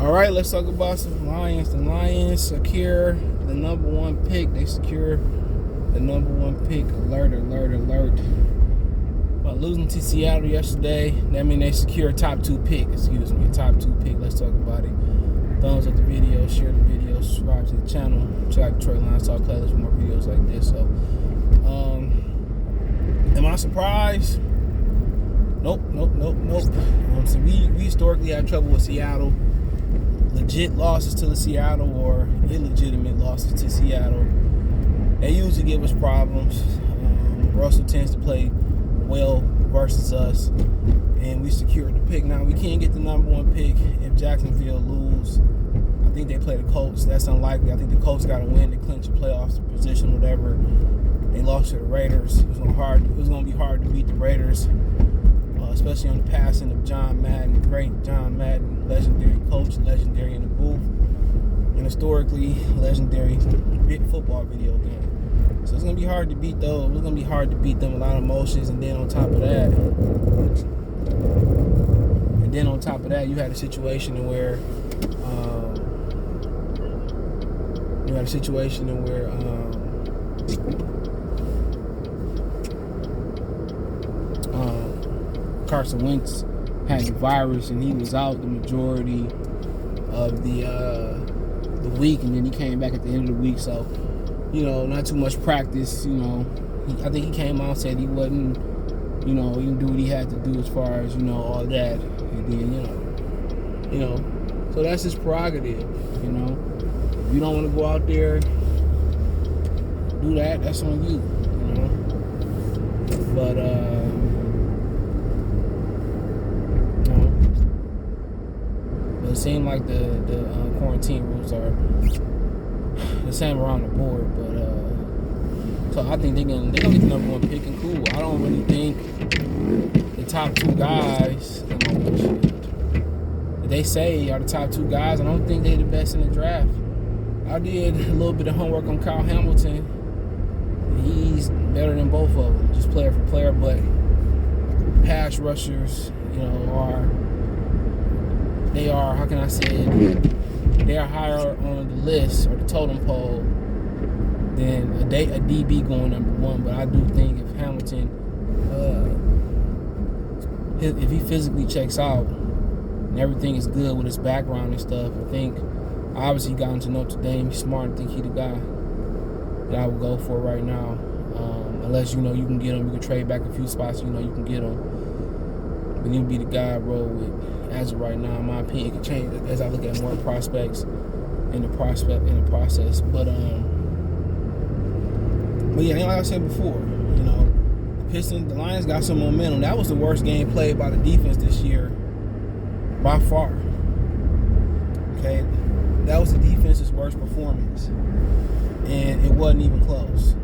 All right, let's talk about some Lions. The Lions secure the number one pick. They secure the number one pick. Alert. By losing to Seattle yesterday, that means they secure a top two pick. Let's talk about it. Thumbs up the video, share the video, subscribe to the channel. Check out Detroit Lions Talk playlist for more videos like this. So, am I surprised? Nope. So we historically had trouble with Seattle. Legit losses to the Seattle or illegitimate losses to Seattle. They usually give us problems. Russell tends to play well versus us, and we secured the pick. Now we can't get the number one pick if Jacksonville lose. I think they play the Colts. That's unlikely. I think the Colts got to win to clinch a playoff position, whatever. They lost to the Raiders. It was going to be hard to beat the Raiders, especially on the passing of John Madden, the great John Madden, legendary coach, legendary in the booth, and historically legendary football video game. So it's going to be hard to beat those. It's going to be hard to beat them. A lot of emotions, and then on top of that, you had a situation where Carson Wentz had the virus, and he was out the majority of the week, and then he came back at the end of the week. So, not too much practice. I think he came out and said he wasn't, he didn't do what he had to do as far as all that, and then so that's his prerogative. If you don't want to go out there, do that. That's on you. But it seemed like the quarantine rules are the same around the board, but so I think they're gonna get the number one pick, and cool. I don't really think the top two guys that they say are the top two guys. I don't think they're the best in the draft. I did a little bit of homework on Kyle Hamilton. He's better than both of them, just player for player, but pass rushers, they are, how can I say it? They are higher on the list or the totem pole than a DB going number one. But I do think if Hamilton, if he physically checks out and everything is good with his background and stuff, I think obviously he got into Notre Dame. He's smart. I think he's the guy that I would go for right now. Unless you can get him, you can trade back a few spots. You can get him, but he'd be the guy I roll with. As of right now, in my opinion, it could change as I look at more prospects in the process. But yeah, like I said before, the Lions got some momentum. That was the worst game played by the defense this year, by far. Okay, that was the defense's worst performance, and it wasn't even close.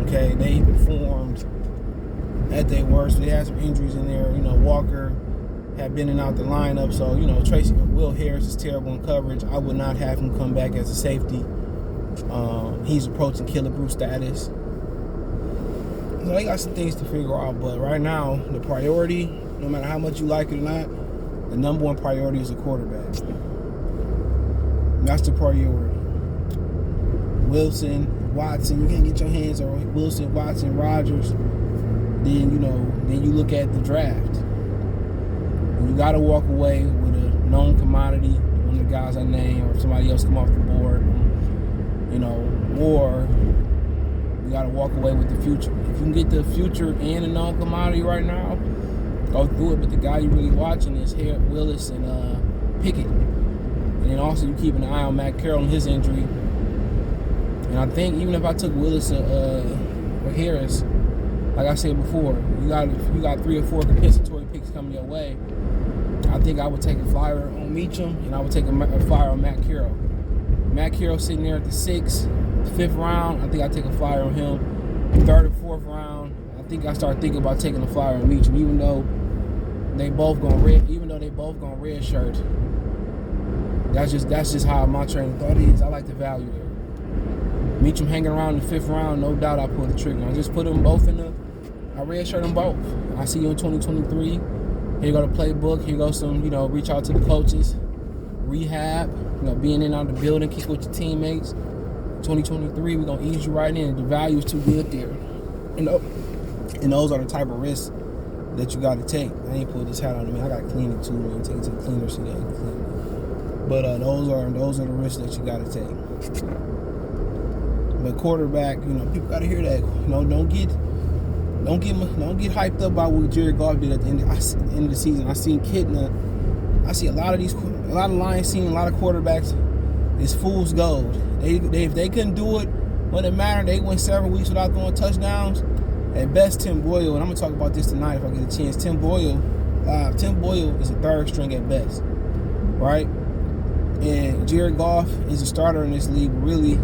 Okay, they performed at their worst. They had some injuries in there. Walker had been in and out the lineup, so Will Harris is terrible in coverage. I would not have him come back as a safety. He's approaching killer Bruce status. So they got some things to figure out, but right now the priority, no matter how much you like it or not, the number one priority is a quarterback. That's the priority. Wilson, Watson, you can't get your hands on Wilson, Watson, Rodgers. Then you look at the draft. You got to walk away with a known commodity, one of the guys I name, or somebody else come off the board, or you got to walk away with the future. If you can get the future and a known commodity right now, go through it. But the guy you're really watching is Willis and Pickett. And then also you keeping an eye on Matt Carroll and his injury. And I think even if I took Willis or Harris, like I said before, you got 3 or 4 compensatory picks coming your way. I think I would take a flyer on Meacham, and I would take a flyer on Matt Carroll. Matt Carroll sitting there at the 6th, 5th round. I think I take a flyer on him. 3rd or 4th round, I think I start thinking about taking a flyer on Meacham, even though they both going red shirt. That's just how my train of thought is. I like the value there. Meacham hanging around in the 5th round, no doubt I pull the trigger. I just put them both in I red shirt them both. I see you in 2023. Here go the playbook. Here goes some, reach out to the coaches. rehab, being in out the building, kick with your teammates. 2023, we're gonna ease you right in. The value is too good there. And those are the type of risks that you gotta take. I ain't put this hat on me. I gotta clean it too, man. Take it to the cleaner so they can clean it. But those are the risks that you gotta take. But quarterback, people gotta hear that. Don't get hyped up about what Jared Goff did at the end of the season. I see a lot of Lions seeing a lot of quarterbacks is fool's gold. If they couldn't do it when it mattered, they went 7 weeks without throwing touchdowns. At best, Tim Boyle, and I'm gonna talk about this tonight if I get a chance. Tim Boyle is a third string at best, right? And Jared Goff is a starter in this league. Really,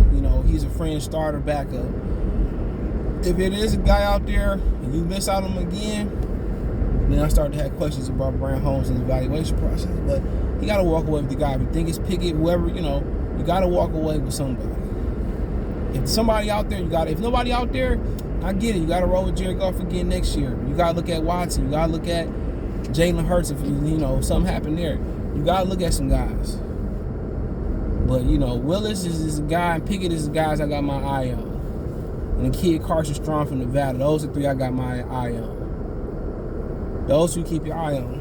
he's a fringe starter backup. If it is a guy out there and you miss out on him again, then I start to have questions about Brian Holmes' evaluation process. But you got to walk away with the guy. If you think it's Pickett, whoever, you got to walk away with somebody. If somebody out there, if nobody out there, I get it. You got to roll with Jared Goff again next year. You got to look at Watson. You got to look at Jalen Hurts if something happened there. You got to look at some guys. But, Willis is a guy and Pickett is the guys I got my eye on. And the kid Carson Strong from Nevada. Those are three I got my eye on. Those two keep your eye on.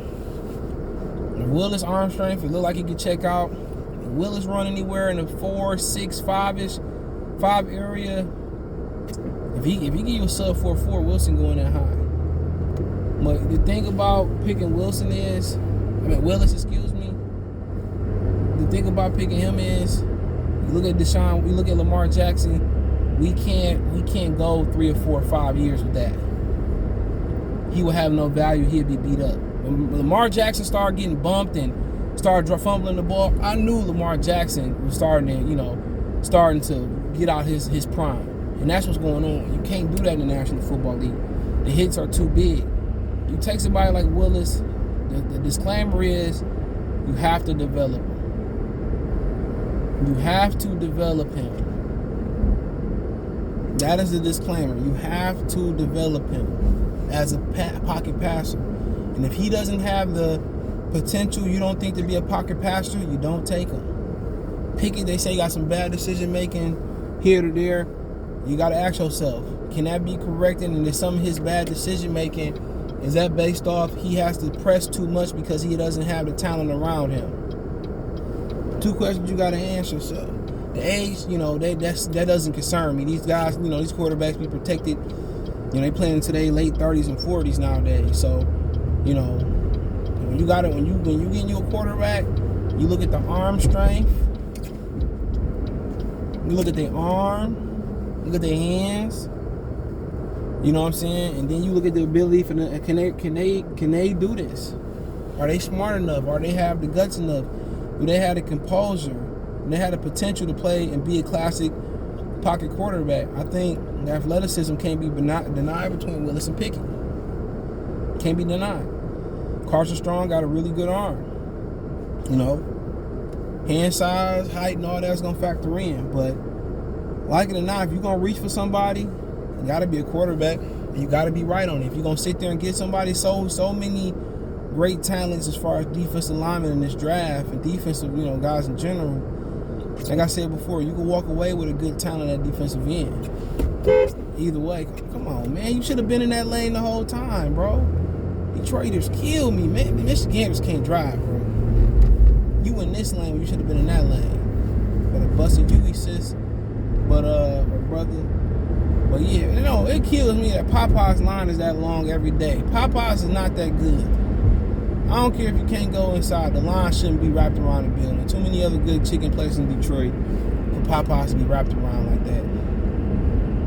If Willis arm strength, it look like he could check out. If Willis run anywhere in the 4, 6, 5-ish, 5 area. If he give you a sub 4.4, Wilson going that high. But the thing about picking Willis, excuse me. The thing about picking him is, you look at Deshaun, we look at Lamar Jackson. We can't go 3 or 4 or 5 years with that. He will have no value. He'll be beat up. When Lamar Jackson started getting bumped and started fumbling the ball, I knew Lamar Jackson was starting to get out his prime. And that's what's going on. You can't do that in the National Football League. The hits are too big. You take somebody like Willis, the disclaimer is you have to develop him. You have to develop him. That is the disclaimer. You have to develop him as a pocket passer. And if he doesn't have the potential you don't think to be a pocket passer, you don't take him. Pickett, they say, got some bad decision making here to there. You got to ask yourself, can that be corrected? And is some of his bad decision making, is that based off he has to press too much because he doesn't have the talent around him? 2 questions you got to answer yourself. The age, that doesn't concern me. These guys, these quarterbacks be protected. They playing into their late 30s and 40s nowadays. So, when you get you a quarterback, you look at the arm strength. You look at their arm. Look at their hands. You know what I'm saying? And then you look at the ability for them. Can they do this? Are they smart enough? Are they have the guts enough? Do they have the composure? And they had the potential to play and be a classic pocket quarterback. I think the athleticism can't be denied between Willis and Pickett. Can't be denied. Carson Strong got a really good arm. Hand size, height, and all that's going to factor in. But like it or not, if you're going to reach for somebody, you got to be a quarterback. And you got to be right on it. If you're going to sit there and get somebody so many great talents as far as defensive linemen in this draft and defensive, guys in general, like I said before, you can walk away with a good talent at defensive end. Either way, come on, man. You should have been in that lane the whole time, bro. Detroiters kill me, man. Michiganders can't drive, bro. You in this lane, you should have been in that lane. But I busted you, sis. But, brother. But yeah, it kills me that Popeye's line is that long every day. Popeye's is not that good. I don't care if you can't go inside. The line shouldn't be wrapped around the building. Too many other good chicken places in Detroit for Popeyes to be wrapped around like that.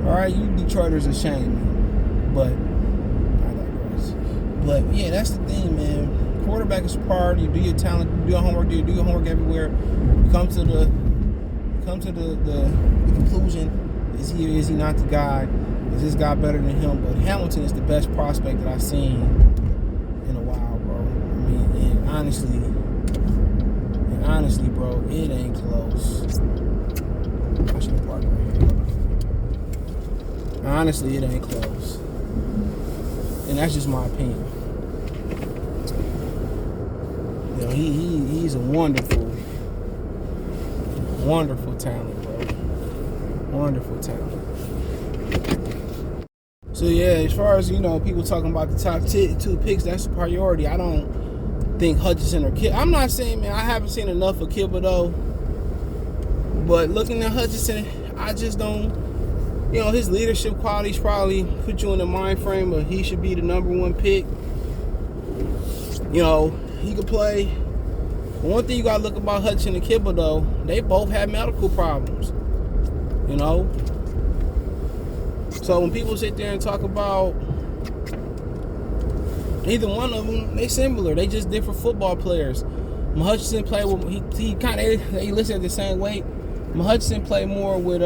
All right, you Detroiters are shame me. But I digress. But yeah, that's the thing, man. Quarterback is part. You do your talent. You do your homework. You do your homework everywhere. You come to the conclusion: is he or is he not the guy? Is this guy better than him? But Hamilton is the best prospect that I've seen in a while, bro. And honestly, bro, it ain't close. I should have parked right here. Honestly, it ain't close. And that's just my opinion. He's a wonderful Wonderful talent, bro. Wonderful talent. So yeah, as far as people talking about the top 2 picks, that's a priority. I don't think Hutchinson or Kid. I'm not saying, man, I haven't seen enough of Thibodeau, but looking at Hutchinson, I just don't. His leadership qualities probably put you in the mind frame of he should be the #1 pick. He could play. One thing you gotta look about Hutchinson and Thibodeau, they both had medical problems. So when people sit there and talk about either one of them, they similar. They just different football players. Hutchinson played with he kind of they listed the same weight. Hutchinson played more with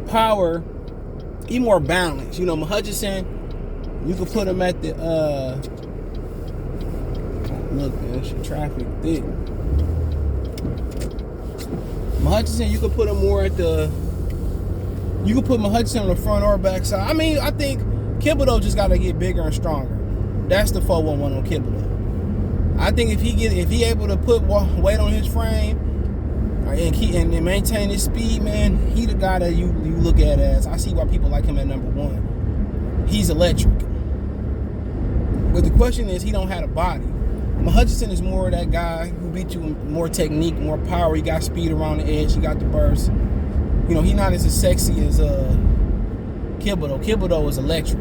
power. He more balanced. Hutchinson, you could put him at the look, man, it's traffic thick. Hutchinson, you could put him more at the. You could put Hutchinson on the front or back side. I mean, I think Thibodeau just got to get bigger and stronger. That's the 4-1-1 on Thibodeau. I think if he able to put weight on his frame and maintain his speed, man, he the guy that you look at as. I see why people like him at #1. He's electric. But the question is, he don't have a body. Hutchinson is more of that guy who beat you with more technique, more power. He got speed around the edge. He got the burst. He's not as sexy as Thibodeau. Thibodeau is electric,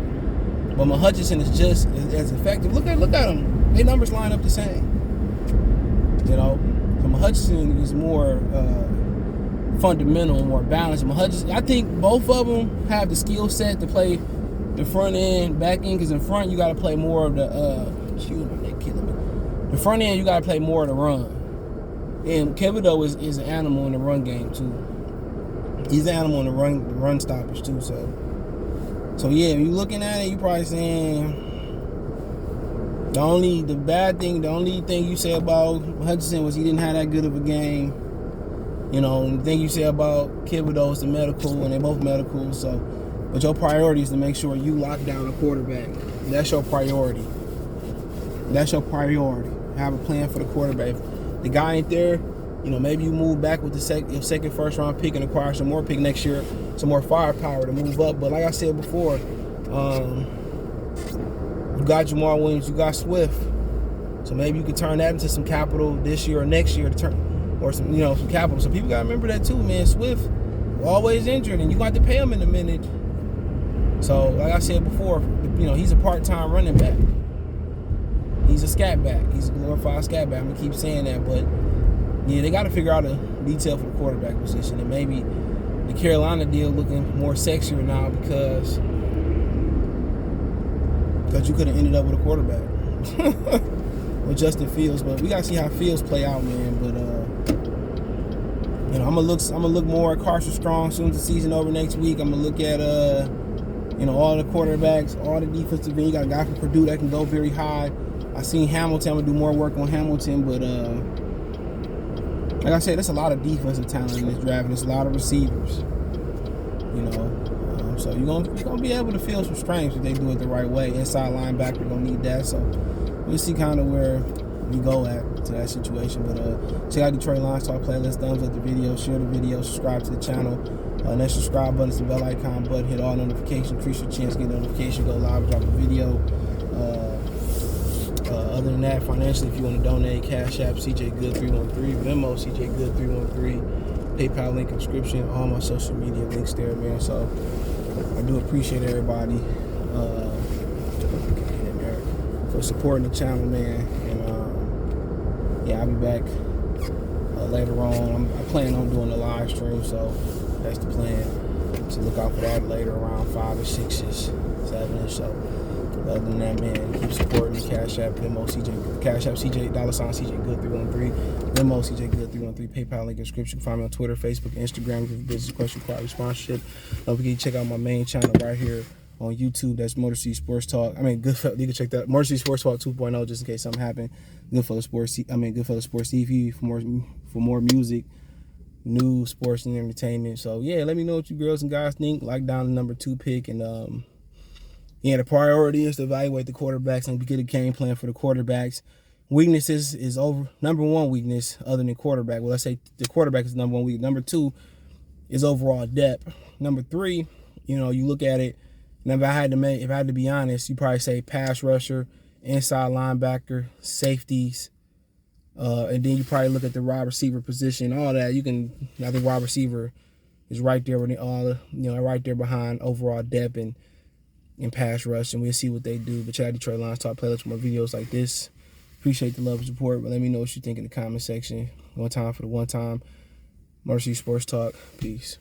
but Hutchinson is just as effective. Look at them. Their numbers line up the same. Hutchinson is more fundamental, more balanced. I think both of them have the skill set to play the front end, back end. Because in front you got to play more of the The front end you got to play more of the run. And Thibodeau is an animal in the run game too. He's an animal in the run stoppage too. So yeah, when you looking at it, you probably saying the only thing you say about Hutchinson was he didn't have that good of a game. The thing you say about Thibodeau is the medical, and they both medical. So, but your priority is to make sure you lock down a quarterback. That's your priority. Have a plan for the quarterback. If the guy ain't there, maybe you move back with your second first-round pick and acquire some more pick next year, some more firepower to move up. But like I said before, you got Jamar Williams, you got Swift, so maybe you could turn that into some capital this year or next year or some capital. So people gotta remember that too, man. Swift always injured, and you got to pay him in a minute. So like I said before, he's a part-time running back. He's a scat back. He's a glorified scat back. I'm gonna keep saying that, but. Yeah, they got to figure out a detail for the quarterback position, and maybe the Carolina deal looking more sexier now because you could have ended up with a quarterback with Justin Fields. But we got to see how Fields play out, man. But I'm gonna look more at Carson Strong soon as the season over next week. I'm gonna look at all the quarterbacks, all the defensive end. You got a guy from Purdue that can go very high. I seen Hamilton. I'm gonna do more work on Hamilton, but like I said, there's a lot of defensive talent in this draft, and there's a lot of receivers. So you're gonna be able to feel some strengths if they do it the right way. Inside linebacker, gonna need that. So we'll see kind of where we go to that situation. But check out Detroit Lions Talk playlist. Thumbs up the video, share the video, subscribe to the channel. That subscribe button is the bell icon button. Hit all notifications. Increase your chance to get a notification. Go live, drop a video. Other than that, financially, if you want to donate, Cash App, CJ Good 313, Venmo, CJ Good 313, PayPal link, description, all my social media links there, man. So I do appreciate everybody for supporting the channel, man. And I'll be back later on. I plan on doing a live stream, so that's the plan. So look out for that later around 5-ish, 6-ish, 7-ish. So other than that, man, keep supporting me. Cash App, Venmo, CJ, Cash App, CJ, $CJ Good 313, Venmo, CJ Good 313, PayPal link in description. Find me on Twitter, Facebook, Instagram. If you have a business question, require sponsorship. Don't forget to check out my main channel right here on YouTube. That's Motor City Sports Talk. You can check that Motor City Sports Talk 2.0 just in case something happened. Goodfellas Sports TV for more music, news, sports, and entertainment. So yeah, let me know what you girls and guys think. Like down the #2 pick, and the priority is to evaluate the quarterbacks and get a game plan for the quarterbacks. Weaknesses is over. Number one weakness, other than quarterback. Well, let's say the quarterback is number one weakness. Number two is overall depth. Number three, you look at it. And if I had to be honest, you probably say pass rusher, inside linebacker, safeties, and then you probably look at the wide receiver position, all that. I think wide receiver is right there with right there behind overall depth and pass rush, and we'll see what they do. But check out Detroit Lions Talk playlist for more videos like this. Appreciate the love and support, but let me know what you think in the comment section. One time for the one time. Mercy Sports Talk. Peace.